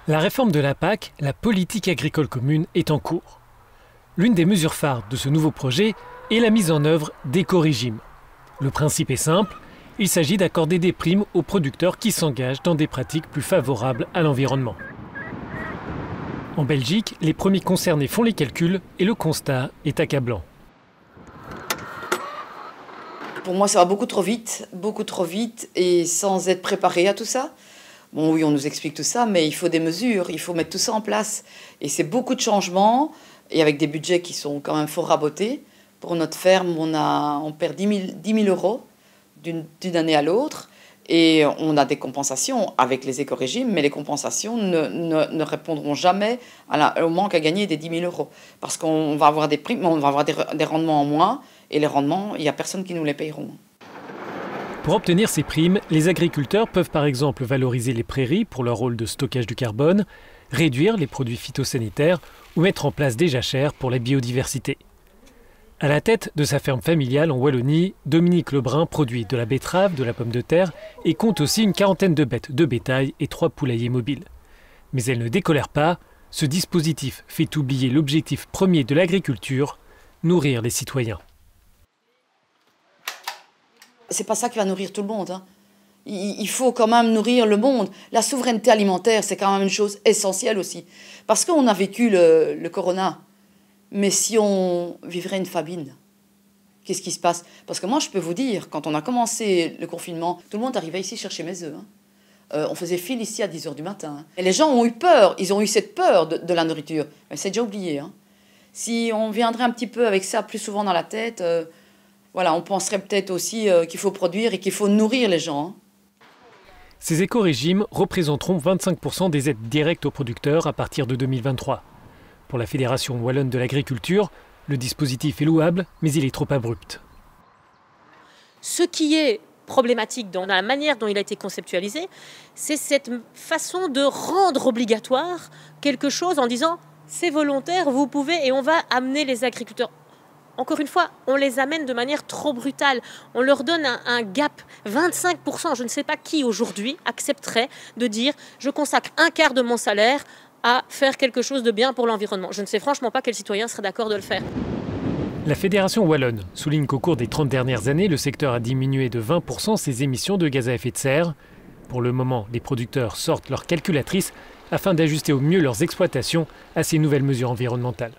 La réforme de la PAC, la politique agricole commune, est en cours. L'une des mesures phares de ce nouveau projet est la mise en œuvre d'éco-régimes. Le principe est simple, il s'agit d'accorder des primes aux producteurs qui s'engagent dans des pratiques plus favorables à l'environnement. En Belgique, les premiers concernés font les calculs et le constat est accablant. Pour moi, ça va beaucoup trop vite et sans être préparé à tout ça. Bon, oui, on nous explique tout ça, mais il faut des mesures, il faut mettre tout ça en place. Et c'est beaucoup de changements, et avec des budgets qui sont quand même fort rabotés. Pour notre ferme, on perd 10 000 euros d'une année à l'autre, et on a des compensations avec les éco-régimes, mais les compensations ne répondront jamais au manque à gagner des 10 000 euros. Parce qu'on va avoir des primes, on va avoir des rendements en moins, et les rendements, il n'y a personne qui nous les payeront. Pour obtenir ces primes, les agriculteurs peuvent par exemple valoriser les prairies pour leur rôle de stockage du carbone, réduire les produits phytosanitaires ou mettre en place des jachères pour la biodiversité. À la tête de sa ferme familiale en Wallonie, Dominique Lebrun produit de la betterave, de la pomme de terre et compte aussi une quarantaine de bêtes de bétail et 3 poulaillers mobiles. Mais elle ne décolère pas, ce dispositif fait oublier l'objectif premier de l'agriculture, nourrir les citoyens. C'est pas ça qui va nourrir tout le monde. Il faut quand même nourrir le monde. La souveraineté alimentaire, c'est quand même une chose essentielle aussi. Parce qu'on a vécu le corona. Mais si on vivrait une famine, qu'est-ce qui se passe? Parce que moi, je peux vous dire, quand on a commencé le confinement, tout le monde arrivait ici chercher mes œufs. On faisait file ici à 10 h du matin. Et les gens ont eu peur. Ils ont eu cette peur de la nourriture. Mais c'est déjà oublié. Si on viendrait un petit peu avec ça plus souvent dans la tête... Voilà, on penserait peut-être aussi qu'il faut produire et qu'il faut nourrir les gens. Ces éco-régimes représenteront 25% des aides directes aux producteurs à partir de 2023. Pour la Fédération wallonne de l'agriculture, le dispositif est louable, mais il est trop abrupt. Ce qui est problématique dans la manière dont il a été conceptualisé, c'est cette façon de rendre obligatoire quelque chose en disant « c'est volontaire, vous pouvez » et on va amener les agriculteurs. Encore une fois, on les amène de manière trop brutale. On leur donne un gap. 25%, je ne sais pas qui aujourd'hui accepterait de dire « je consacre un quart de mon salaire à faire quelque chose de bien pour l'environnement ». Je ne sais franchement pas quel citoyen serait d'accord de le faire. La Fédération wallonne souligne qu'au cours des 30 dernières années, le secteur a diminué de 20% ses émissions de gaz à effet de serre. Pour le moment, les producteurs sortent leur calculatrice afin d'ajuster au mieux leurs exploitations à ces nouvelles mesures environnementales.